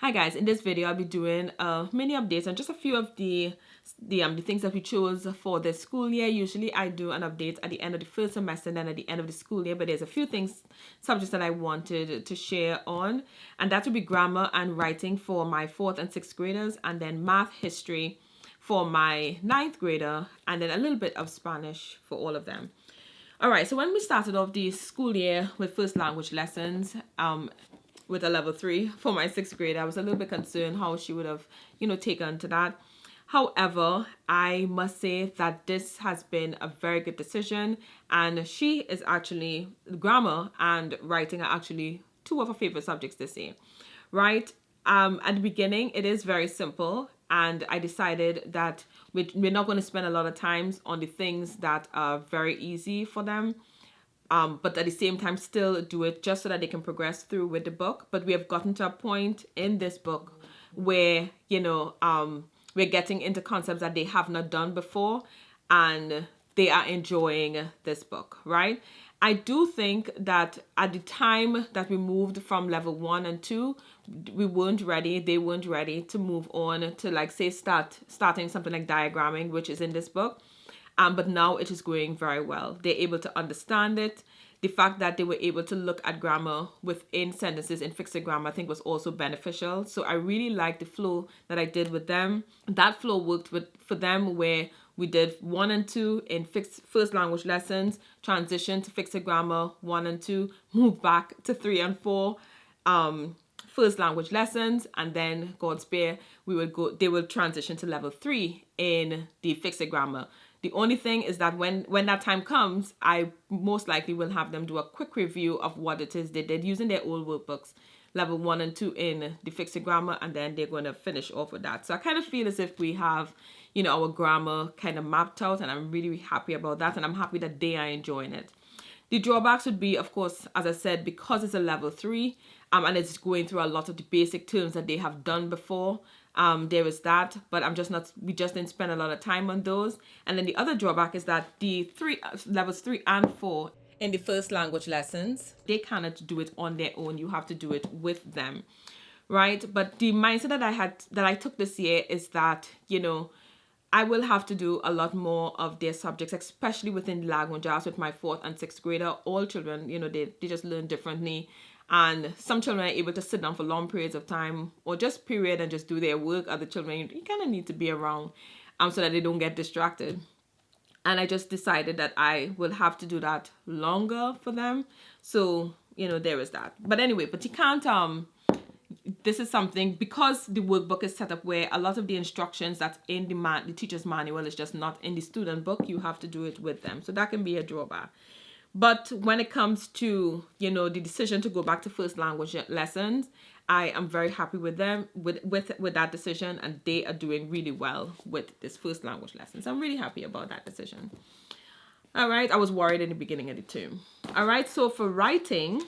Hi guys, in this video I'll be doing mini updates on just a few of the things that we chose for this school year. Usually I do an update at the end of the first semester and then at the end of the school year, but there's a few subjects that I wanted to share on, and that would be grammar and writing for my 4th and 6th graders, and then math, history for my 9th grader, and then a little bit of Spanish for all of them. All right, so when we started off the school year with first language lessons, with a level 3 for my 6th grade, I was a little bit concerned how she would have, taken to that. However, I must say that this has been a very good decision, and she is actually, grammar and writing are actually two of her favorite subjects this year, right? At the beginning, it is very simple, and I decided that we're not going to spend a lot of time on the things that are very easy for them. But at the same time still do it just so that they can progress through with the book. But we have gotten to a point in this book where, we're getting into concepts that they have not done before, and they are enjoying this book, right? I do think that at the time that we moved from level 1 and 2, they weren't ready to move on to, like, say, starting something like diagramming, which is in this book. But now it is going very well. They're able to understand it. The fact that they were able to look at grammar within sentences in fixed grammar, I think, was also beneficial. So I really like the flow that I did with them. That flow worked for them, where we did 1 and 2 in first language lessons, transition to fixed grammar 1 and 2, move back to 3 and 4. First language lessons, and then God spare, they will transition to level 3 in the fixed grammar. The only thing is that when that time comes, I most likely will have them do a quick review of what it is they did using their old workbooks, level 1 and 2 in the fixed grammar, and then they're going to finish off with that. So I kind of feel as if we have, our grammar kind of mapped out, and I'm really happy about that, and I'm happy that they are enjoying it. The drawbacks would be, of course, as I said, because it's a level 3, and it's going through a lot of the basic terms that they have done before. There is that, but we just didn't spend a lot of time on those. And then the other drawback is that the levels 3 and 4 in the first language lessons, they cannot do it on their own. You have to do it with them, right? But the mindset that I took this year is that, I will have to do a lot more of their subjects, especially within languages with my 4th and 6th grader. All children, they just learn differently. And some children are able to sit down for long periods of time, or just period and just do their work. Other children, you kind of need to be around so that they don't get distracted. And I just decided that I will have to do that longer for them. So, there is that. But anyway, but you can't, this is something, because the workbook is set up where a lot of the instructions that's in the teacher's manual is just not in the student book. You have to do it with them. So that can be a drawback. But when it comes to, the decision to go back to first language lessons, I am very happy with them, with that decision, and they are doing really well with this first language lessons. I'm really happy about that decision. All right, I was worried in the beginning of the term. All right, so for writing,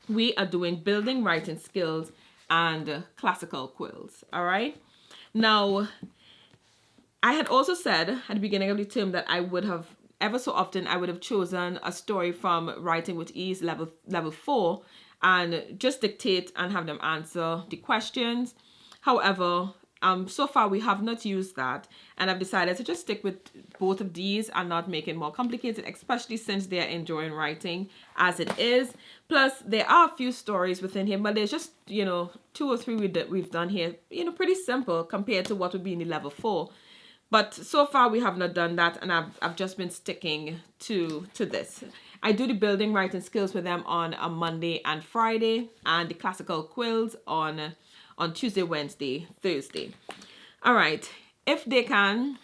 we are doing building writing skills and classical quills. All right. Now, I had also said at the beginning of the term that I would have, ever so often, I would have chosen a story from Writing with Ease level 4 and just dictate and have them answer the questions. However, so far we have not used that, and I've decided to just stick with both of these and not make it more complicated, especially since they're enjoying writing as it is. Plus, there are a few stories within here, but there's just, 2 or 3 we've done here, pretty simple compared to what would be in the level 4. But so far we have not done that, and I've just been sticking to this. I do the building writing skills with them on a Monday and Friday, and the classical quills on Tuesday, Wednesday, Thursday. All right. If they can,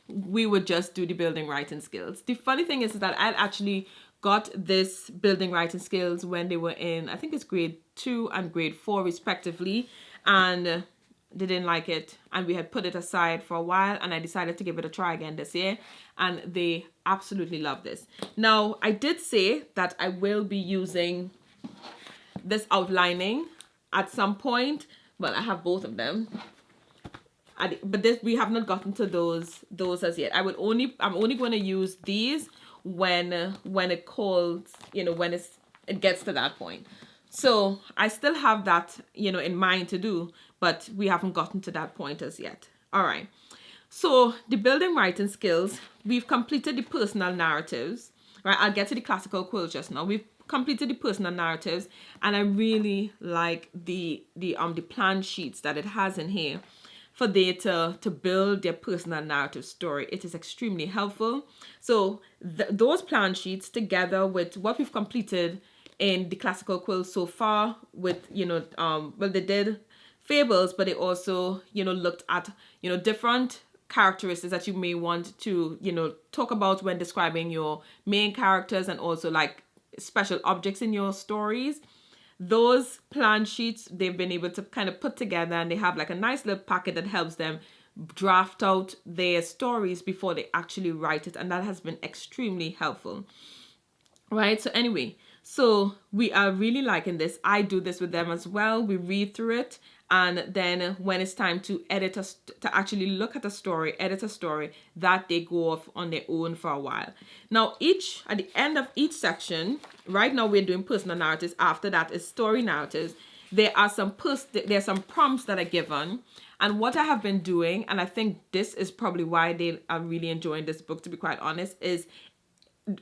we would just do the building writing skills. The funny thing is that I actually got this building writing skills when they were in, I think it's grade 2 and grade 4 respectively, and they didn't like it, and we had put it aside for a while, and I decided to give it a try again this year, and they absolutely love this. Now, I did say that I will be using this outlining at some point. Well, I have both of them, but we have not gotten to those as yet. I'm only going to use these when it calls, when it gets to that point. So I still have that, in mind to do, but we haven't gotten to that point as yet. All right. So the building writing skills, we've completed the personal narratives, right? I'll get to the classical quills just now. We've completed the personal narratives, and I really like the plan sheets that it has in here for they to build their personal narrative story. It is extremely helpful. So those plan sheets, together with what we've completed in the classical quills so far, with they did fables, but they also looked at different characteristics that you may want to talk about when describing your main characters, and also like special objects in your stories. Those plan sheets they've been able to kind of put together, and they have like a nice little packet that helps them draft out their stories before they actually write it, and that has been extremely helpful. Right, so anyway, so we are really liking this. I do this with them as well. We read through it, and then when it's time to edit to actually look at a story, edit a story, that they go off on their own for a while. Now at the end of each section, right now we're doing personal narratives. After that is story narratives. There's some prompts that are given, and what I have been doing, and I think this is probably why they are really enjoying this book, to be quite honest, is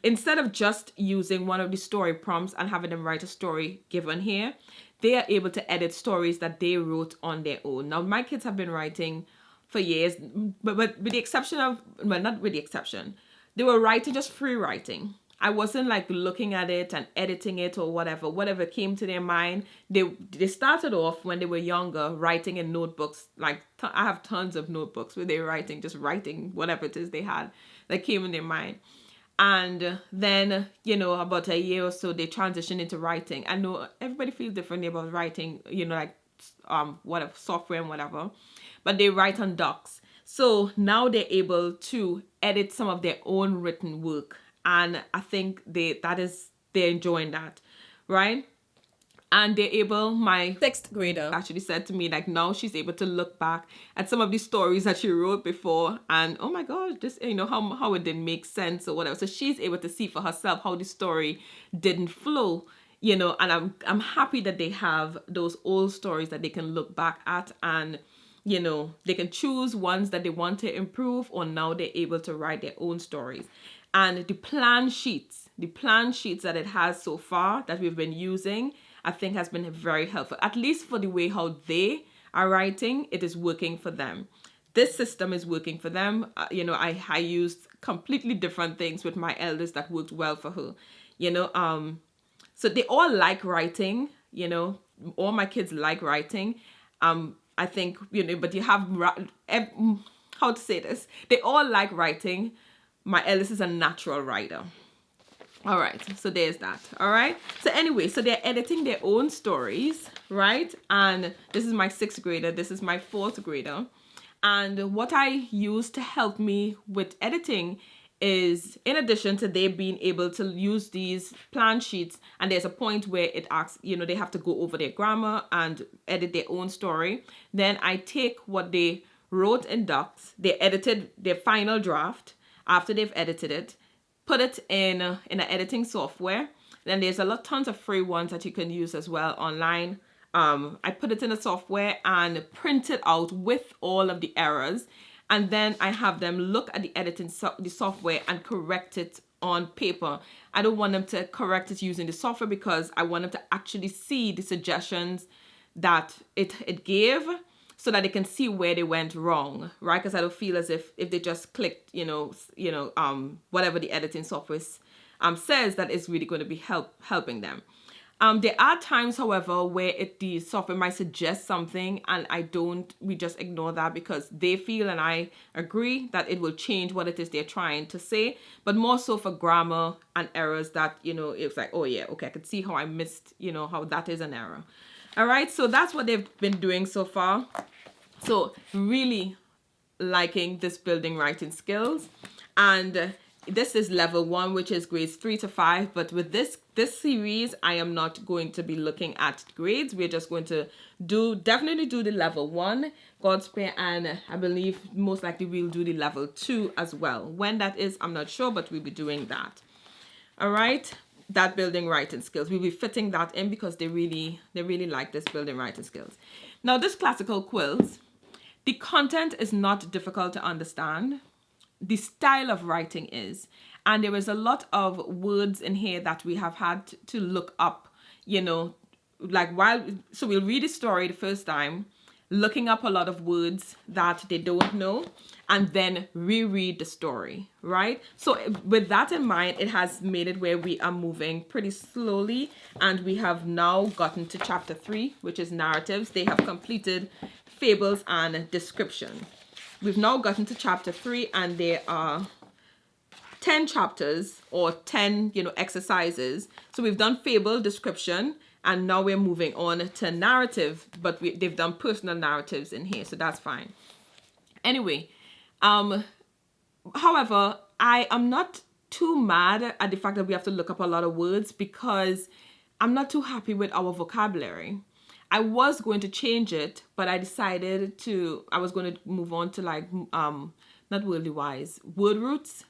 instead of just using one of the story prompts and having them write a story given here, they are able to edit stories that they wrote on their own. Now, my kids have been writing for years, but with the exception of, well, not with the exception, they were writing just free writing. I wasn't like looking at it and editing it or whatever came to their mind. They started off when they were younger writing in notebooks. Like I have tons of notebooks where they're just writing whatever it is they had that came in their mind. And then, about a year or so, they transitioned into writing. I know everybody feels differently about writing, whatever, software and whatever, but they write on docs. So now they're able to edit some of their own written work. And I think they're enjoying that, right? And they're able, my 6th grader actually said to me, like, now she's able to look back at some of the stories that she wrote before, and oh my gosh, this, how it didn't make sense or whatever. So she's able to see for herself how the story didn't flow, and I'm happy that they have those old stories that they can look back at, and they can choose ones that they want to improve, or now they're able to write their own stories. And the plan sheets that it has so far that we've been using, I think has been very helpful, at least for the way how they are writing. It is working for them. This system is working for them. I used completely different things with my eldest that worked well for her. So they all like writing. All my kids like writing. I think but you have how to say this. They all like writing. My eldest is a natural writer. All right, so there's that. All right, so anyway, so they're editing their own stories, right? And this is my 6th grader, this is my 4th grader. And what I use to help me with editing is, in addition to they being able to use these plan sheets, and there's a point where it asks, they have to go over their grammar and edit their own story. Then I take what they wrote in docs, they edited their final draft. After they've edited it, put it in an editing software. Then there's tons of free ones that you can use as well online. I put it in a software and print it out with all of the errors, and then I have them look at the software and correct it on paper. I don't want them to correct it using the software, because I want them to actually see the suggestions that it gave, so that they can see where they went wrong, right? Because I don't feel as if they just clicked, whatever the editing software says, that is really going to be helping them. There are times, however, where the software might suggest something, and we just ignore that, because they feel, and I agree, that it will change what it is they're trying to say, but more so for grammar and errors that, it's like, oh yeah, okay, I could see how I missed, how that is an error. All right, so that's what they've been doing so far. So really liking this building writing skills. And this is level 1, which is grades 3 to 5. But with this series, I am not going to be looking at grades. We're just going to definitely do the level 1, God's Prayer, and I believe most likely we'll do the level 2 as well. When that is, I'm not sure, but we'll be doing that. All right. that building writing skills. We'll be fitting that in because they really like this building writing skills. Now, this Classical Quills, the content is not difficult to understand. The style of writing is, and there is a lot of words in here that we have had to look up, like so we'll read a story the first time, looking up a lot of words that they don't know, and then reread the story, right? So with that in mind, it has made it where we are moving pretty slowly, and we have now gotten to chapter 3, which is narratives. They have completed fables and description. We've now gotten to chapter 3, and there are 10 chapters or 10, exercises. So we've done fable, description, and now we're moving on to narrative, but they've done personal narratives in here, so that's fine. Anyway, however, I am not too mad at the fact that we have to look up a lot of words, because I'm not too happy with our vocabulary. I was going to change it, but I decided I was going to move on to not worldly wise, word roots.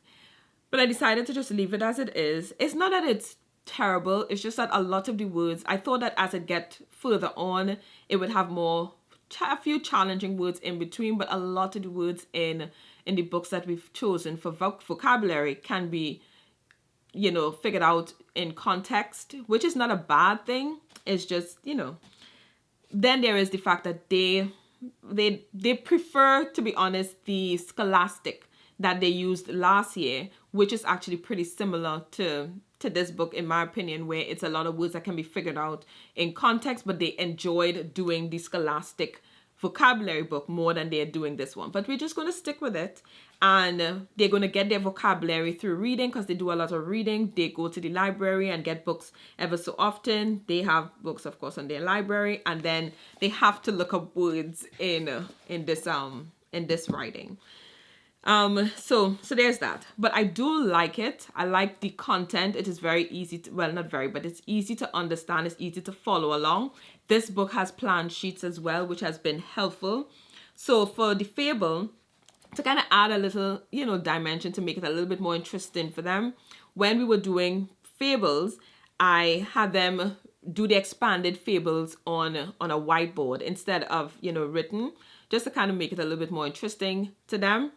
But I decided to just leave it as it is. It's not that it's terrible. It's just that a lot of the words, I thought that as it get further on, it would have a few challenging words in between, but a lot of the words in the books that we've chosen for vocabulary can be, figured out in context, which is not a bad thing. It's just, then there is the fact that they prefer, to be honest, the scholastic that they used last year, which is actually pretty similar to this book, in my opinion, where it's a lot of words that can be figured out in context, but they enjoyed doing the scholastic vocabulary book more than they're doing this one. But we're just going to stick with it, and they're going to get their vocabulary through reading, because they do a lot of reading. They go to the library and get books ever so often. They have books, of course, on their library, and then they have to look up words in this writing. So there's that. But I do like it. I like the content. It is very easy to, well, not very, but it's easy to understand. It's easy to follow along. This book has plan sheets as well, which has been helpful. So for the fable, to kind of add a little, dimension to make it a little bit more interesting for them, when we were doing fables, I had them do the expanded fables on a whiteboard instead of, written, just to kind of make it a little bit more interesting to them.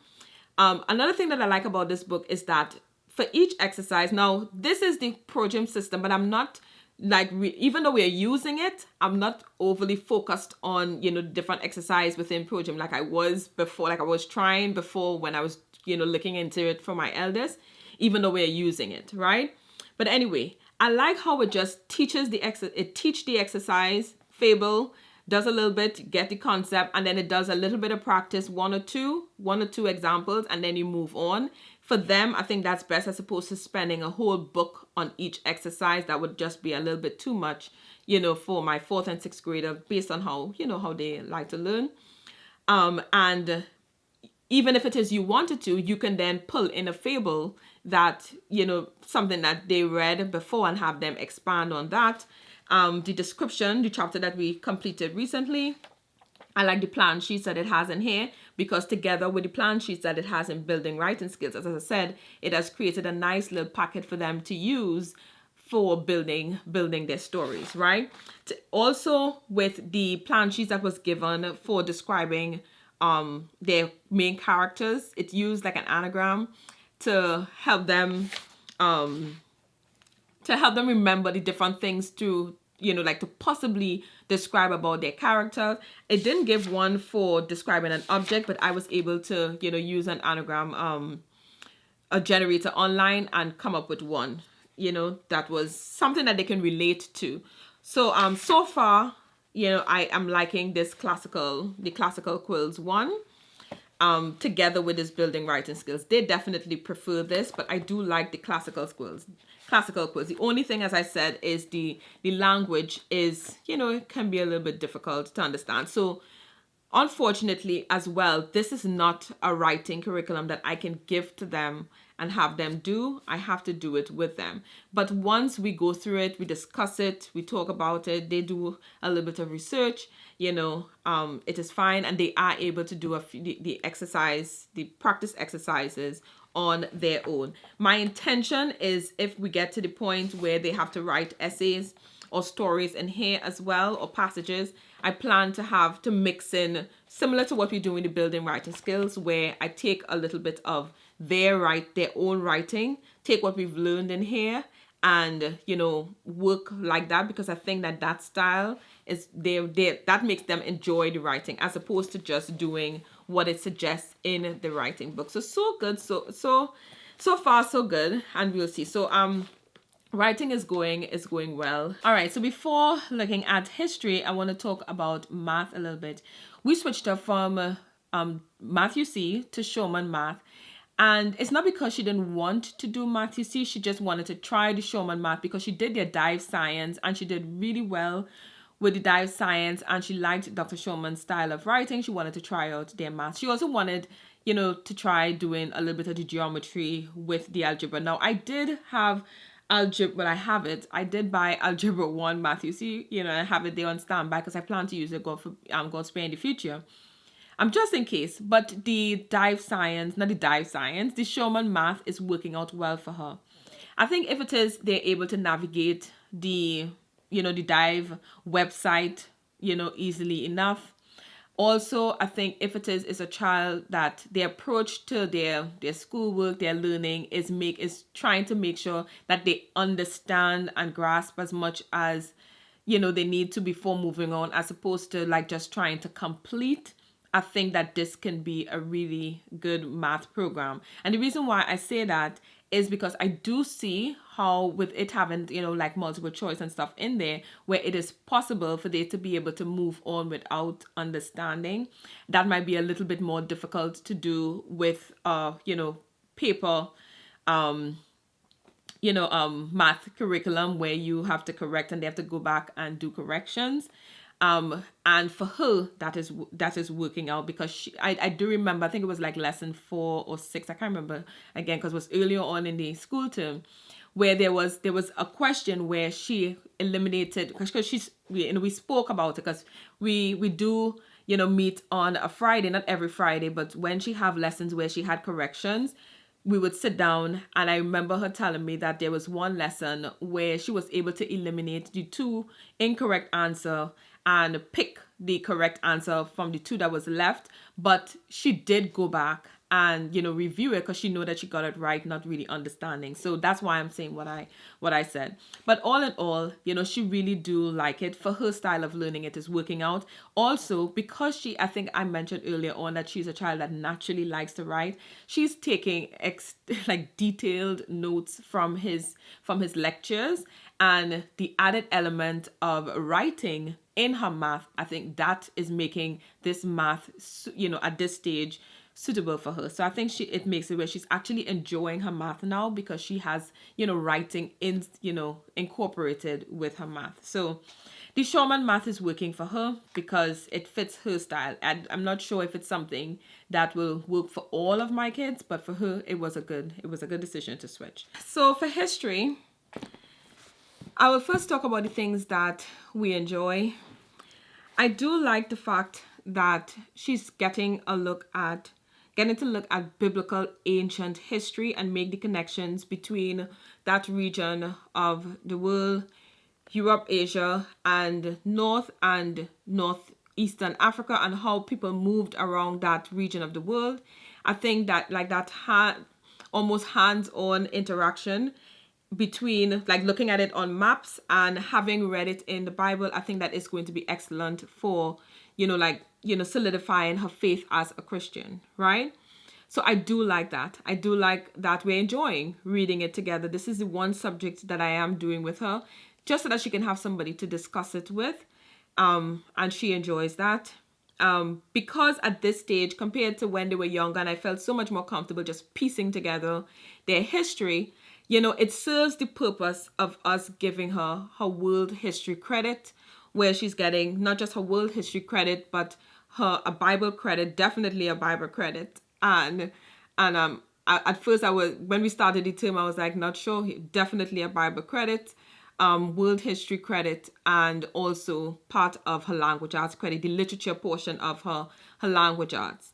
Another thing that I like about this book is that for each exercise, now this is the Program system, but I'm not even though we're using it, I'm not overly focused on, different exercise within Program like I was before, like I was trying before when I was, looking into it for my eldest, even though we're using it, right? But anyway, I like how it just teaches the exercise, fable, does a little bit, get the concept, and then it does a little bit of practice, one or two examples, and then you move on. For them, I think that's best as opposed to spending a whole book on each exercise. That would just be a little bit too much, for my 4th and 6th grader, based on how, how they like to learn. And even if it is you wanted to, you can then pull in a fable that, something that they read before, and have them expand on that. The description, the chapter that we completed recently, I like the plan sheets that it has in here, because together with the plan sheets that it has in building writing skills, as I said, it has created a nice little packet for them to use for building their stories, right? Also with the plan sheets that was given for describing their main characters, it used like an anagram to help them remember the different things to possibly describe about their character. It didn't give one for describing an object, but I was able to, use an anagram, a generator online, and come up with one, that was something that they can relate to. So, so far, I am liking the Classical Quills one. Together with this building writing skills. They definitely prefer this, but I do like the Classical Quills. The only thing, as I said, is the language is, it can be a little bit difficult to understand. So unfortunately as well, this is not a writing curriculum that I can give to them and have them do. I have to do it with them. But once we go through it, we discuss it, we talk about it, they do a little bit of research, it is fine, and they are able to do the practice exercises on their own. My intention is if we get to the point where they have to write essays or stories in here as well, or passages, I plan to have to mix in, similar to what we do in the building writing skills, where I take a little bit of their own writing, take what we've learned in here, and work like that, because I think that style is that makes them enjoy the writing as opposed to just doing what it suggests in the writing book. So good, so far so good, and we'll see. So writing is going well. All right, so before looking at history, I want to talk about math a little bit. We switched up from Math UC to Shormann Math. And it's not because she didn't want to do Math UC, she just wanted to try the Shormann Math because she did their dive science and she did really well with the dive science, and she liked Dr. Shormann's style of writing. She wanted to try out their math. She also wanted, to try doing a little bit of the geometry with the algebra. Now, I did have algebra, but I did buy Algebra 1 Math UC, I have it there on standby because I plan to use it, God's spare in the future. Just in case, but the Shormann Math is working out well for her. I think if it is, they're able to navigate the dive website, easily enough. Also, I think if it is a child that the approach to their schoolwork, their learning is trying to make sure that they understand and grasp as much as, they need to before moving on, as opposed to like just trying to complete. I think that this can be a really good math program. And the reason why I say that is because I do see how with it having, like multiple choice and stuff in there, where it is possible for they to be able to move on without understanding. That might be a little bit more difficult to do with, paper, math curriculum where you have to correct and they have to go back and do corrections. And for her, that is working out because I do remember, I think it was like lesson 4 or 6. I can't remember again, because it was earlier on in the school term where there was a question where she eliminated, because we spoke about it because we do, meet on a Friday, not every Friday, but when she have lessons where she had corrections, we would sit down, and I remember her telling me that there was one lesson where she was able to eliminate the 2 incorrect answer and pick the correct answer from the 2 that was left, but she did go back and review it because she knew that she got it right, not really understanding. So that's why I'm saying what I said. But all in all, she really do like it. For her style of learning, it is working out. Also, because I think I mentioned earlier on that she's a child that naturally likes to write, she's taking like detailed notes from his lectures, and the added element of writing in her math, I think that is making this math, at this stage, suitable for her. So I think it makes it where she's actually enjoying her math now because she has, writing incorporated with her math. So the Shormann Math is working for her because it fits her style. And I'm not sure if it's something that will work for all of my kids, but for her, it was a good decision to switch. So for history, I will first talk about the things that we enjoy. I do like the fact that she's getting to look at biblical ancient history and make the connections between that region of the world, Europe, Asia, and North and Northeastern Africa, and how people moved around that region of the world. I think that almost hands-on interaction between like looking at it on maps and having read it in the Bible, I think that is going to be excellent for, solidifying her faith as a Christian, right? So I do like that. I do like that we're enjoying reading it together. This is the one subject that I am doing with her, just so that she can have somebody to discuss it with. And she enjoys that. Because at this stage, compared to when they were younger, and I felt so much more comfortable just piecing together their history, it serves the purpose of us giving her world history credit, where she's getting not just her world history credit, but a Bible credit, definitely a Bible credit. And at first when we started the term, I was like, not sure, definitely a Bible credit, world history credit, and also part of her language arts credit, the literature portion of her language arts.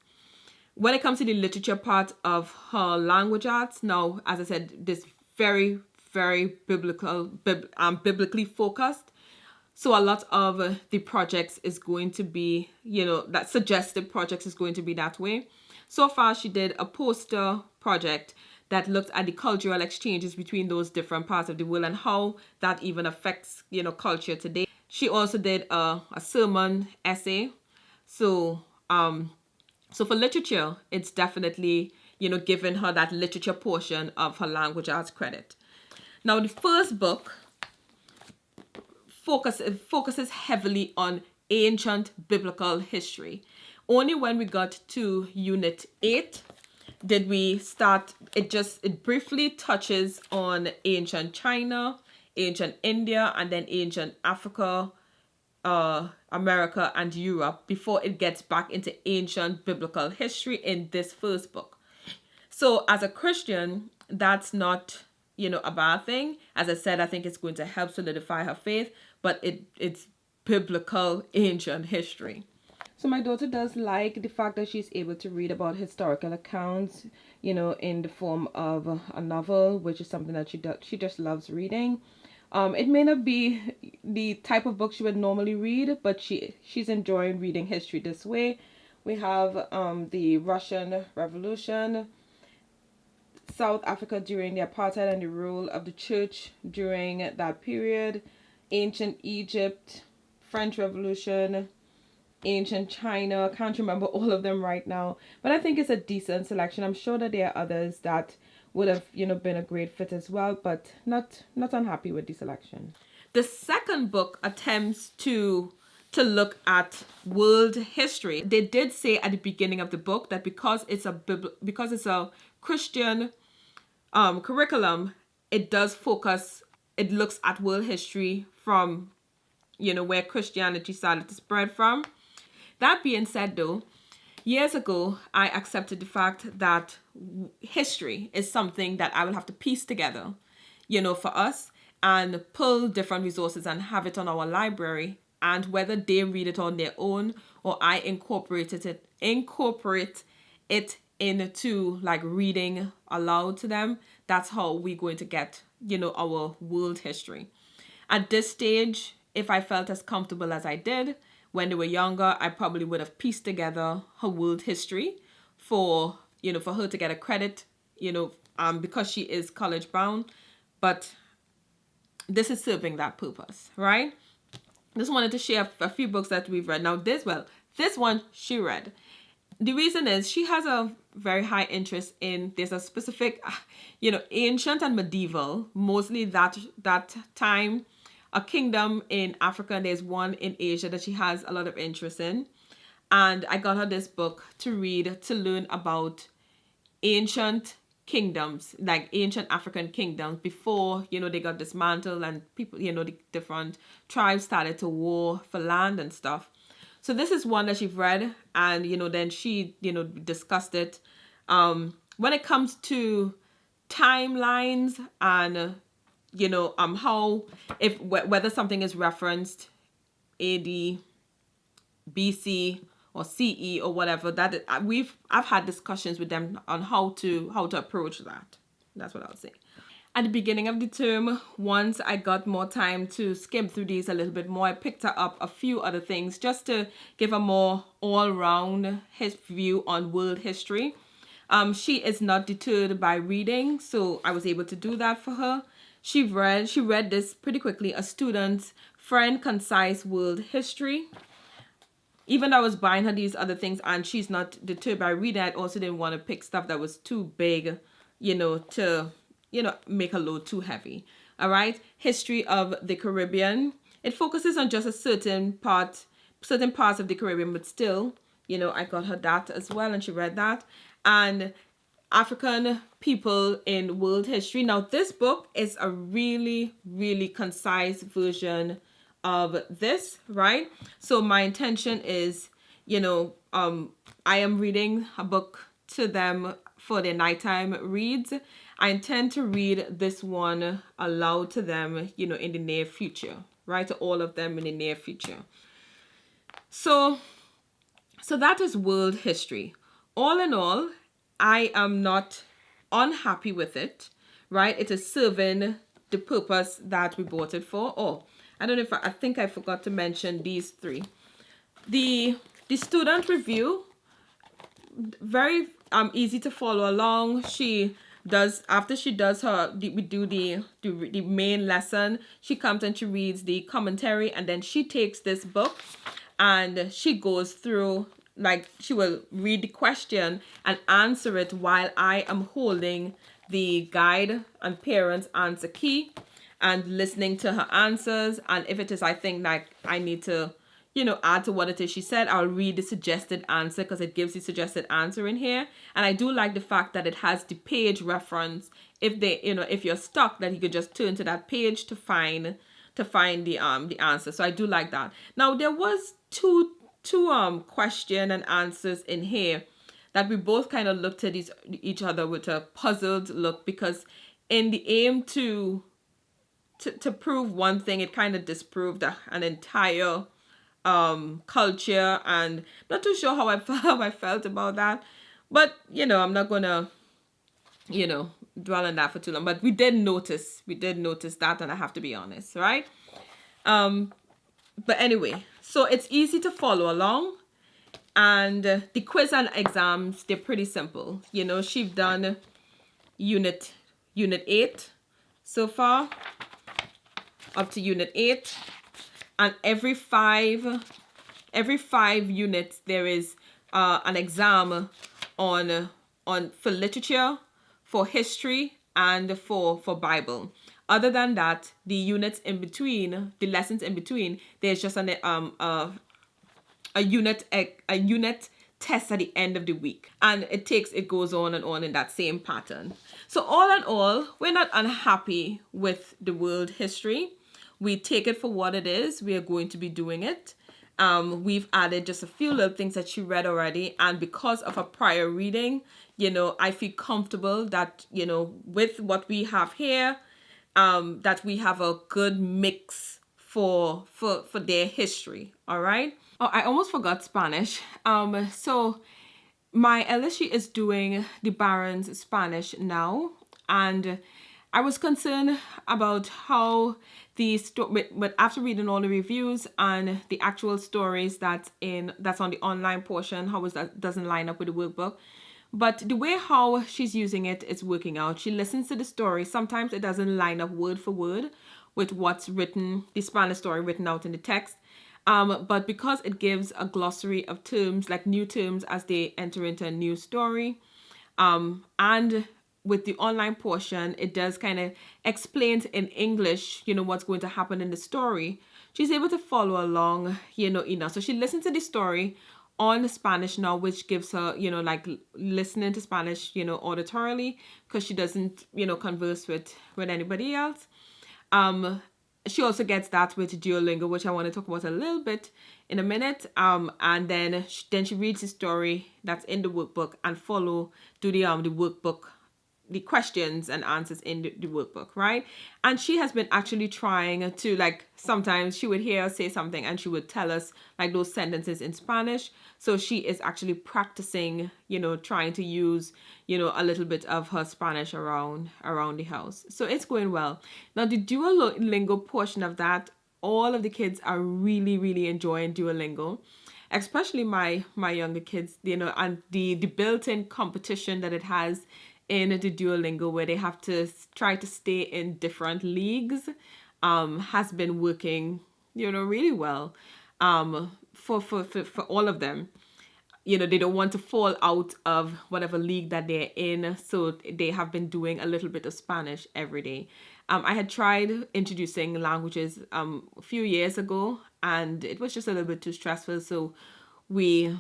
When it comes to the literature part of her language arts, now, as I said, this very, very biblically focused. So a lot of the projects is going to be, that suggested projects is going to be that way. So far, she did a poster project that looked at the cultural exchanges between those different parts of the world and how that even affects, culture today. She also did a sermon essay. So for literature, it's definitely, giving her that literature portion of her language arts credit. Now, the first book focuses heavily on ancient biblical history. Only when we got to Unit 8 did we start, it briefly touches on ancient China, ancient India, and then ancient Africa, America, and Europe before it gets back into ancient biblical history in this first book. So as a Christian, that's not, a bad thing. As I said, I think it's going to help solidify her faith, but it's biblical ancient history. So my daughter does like the fact that she's able to read about historical accounts, in the form of a novel, which is something that she just loves reading. It may not be the type of book she would normally read, but she's enjoying reading history this way. We have the Russian Revolution, South Africa during the apartheid and the rule of the church during that period, ancient Egypt, French Revolution, ancient China. I can't remember all of them right now, but I think it's a decent selection. I'm sure that there are others that would have, been a great fit as well, but not unhappy with the selection. The second book attempts to look at world history. They did say at the beginning of the book that because it's a Christian curriculum, it looks at world history from, where Christianity started to spread from. That being said, though, years ago, I accepted the fact that history is something that I will have to piece together, for us, and pull different resources and have it on our library. And whether they read it on their own or I incorporate it into like reading aloud to them, that's how we're going to get, our world history. At this stage, if I felt as comfortable as I did when they were younger, I probably would have pieced together her world history for her to get a credit, because she is college bound. But this is serving that purpose, right? Just wanted to share a few books that we've read. Now, this one she read. The reason is she has a very high interest in, there's a specific, ancient and medieval, mostly that time, a kingdom in Africa, and there's one in Asia that she has a lot of interest in. And I got her this book to read, to learn about ancient kingdoms, like ancient African kingdoms before, they got dismantled and people, the different tribes started to war for land and stuff. So this is one that she's read, and, then she, discussed it. When it comes to timelines and, how, whether something is referenced AD, BC, or CE or whatever, I've had discussions with them on how to approach that. That's what I would say. At the beginning of the term, once I got more time to skim through these a little bit more, I picked up a few other things just to give a more all-round view on world history. She is not deterred by reading, so I was able to do that for her. She read this pretty quickly, A Student's Friend Concise World History. Even though I was buying her these other things and she's not deterred by reading, I also didn't want to pick stuff that was too big, to make a load too heavy. All right. History of the Caribbean. It focuses on just a certain parts of the Caribbean, but still, I got her that as well, and she read that. And African people in world history. Now, this book is a really, really concise version of this, right? So my intention is, I am reading a book to them for their nighttime reads. I intend to read this one aloud to them, in the near future, right? To all of them in the near future. So that is world history. all in all, I am not unhappy with it, right? It is serving the purpose that we bought it for. Oh, I don't know if I think I forgot to mention these three. The student review, very easy to follow along. She does, after she does her, we do the main lesson, she comes and she reads the commentary, and then she takes this book and she goes through, like, she will read the question and answer it while I am holding the guide and parents answer key and listening to her answers. And if it is, I think, like, I need to, add to what it is she said, I'll read the suggested answer, because it gives the suggested answer in here. And I do like the fact that it has the page reference. If if you're stuck, that you could just turn to that page to find the answer. So I do like that. Now, there was two question and answers in here that we both kind of looked at each other with a puzzled look, because in the aim to prove one thing, it kind of disproved an entire culture, and not too sure how I felt about that. But I'm not gonna dwell on that for too long. But we did notice that, and I have to be honest, right? But anyway, so it's easy to follow along, and the quiz and exams, they're pretty simple. She's done unit 8 so far, up to unit 8, and every five units there is an exam on for literature, for history, and for Bible. Other than that, the units in between, the lessons in between, there's just a unit test at the end of the week, and it goes on and on in that same pattern. So all in all, we're not unhappy with the world history. We take it for what it is. We are going to be doing it. We've added just a few little things that she read already, and because of a prior reading, I feel comfortable that with what we have here, that we have a good mix for their history. All right. Oh, I almost forgot Spanish. So my eldest, she is doing the Baron's Spanish now, and I was concerned about how but after reading all the reviews and the actual stories that's on the online portion, how that doesn't line up with the workbook. But the way how she's using it is working out. She listens to the story. Sometimes it doesn't line up word for word with what's written, the Spanish story written out in the text. But because it gives a glossary of terms, like new terms as they enter into a new story, and with the online portion, it does kind of explains in English, what's going to happen in the story. She's able to follow along, enough. So she listens to the story on Spanish now, which gives her, like listening to Spanish, auditorily, because she doesn't, converse with anybody else. She also gets that with Duolingo, which I want to talk about a little bit in a minute. And then she reads the story that's in the workbook and do the workbook, the questions and answers in the workbook, right? And she has been actually trying to, like, sometimes she would hear us say something and she would tell us like those sentences in Spanish. So she is actually practicing, trying to use, a little bit of her Spanish around the house. So it's going well. Now the Duolingo portion of that, all of the kids are really, really enjoying Duolingo, especially my younger kids, and the built-in competition that it has in the Duolingo, where they have to try to stay in different leagues, has been working, really well, for all of them. They don't want to fall out of whatever league that they're in, so they have been doing a little bit of Spanish every day. I had tried introducing languages a few years ago, and it was just a little bit too stressful, so we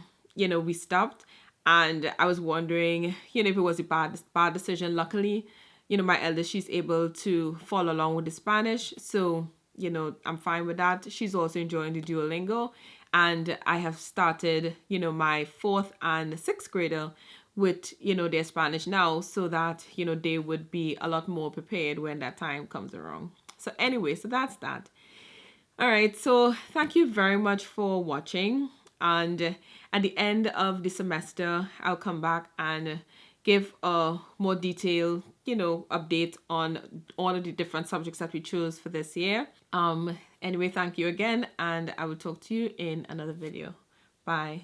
stopped. And I was wondering, if it was a bad decision. Luckily, my eldest, she's able to follow along with the Spanish. So, I'm fine with that. She's also enjoying the Duolingo. And I have started, my 4th and 6th grader with, their Spanish now, so that, they would be a lot more prepared when that time comes around. So anyway, so that's that. All right. So thank you very much for watching. and at the end of the semester I'll come back and give a more detailed, update on all of the different subjects that we chose for this year. Anyway, thank you again, and I will talk to you in another video. Bye.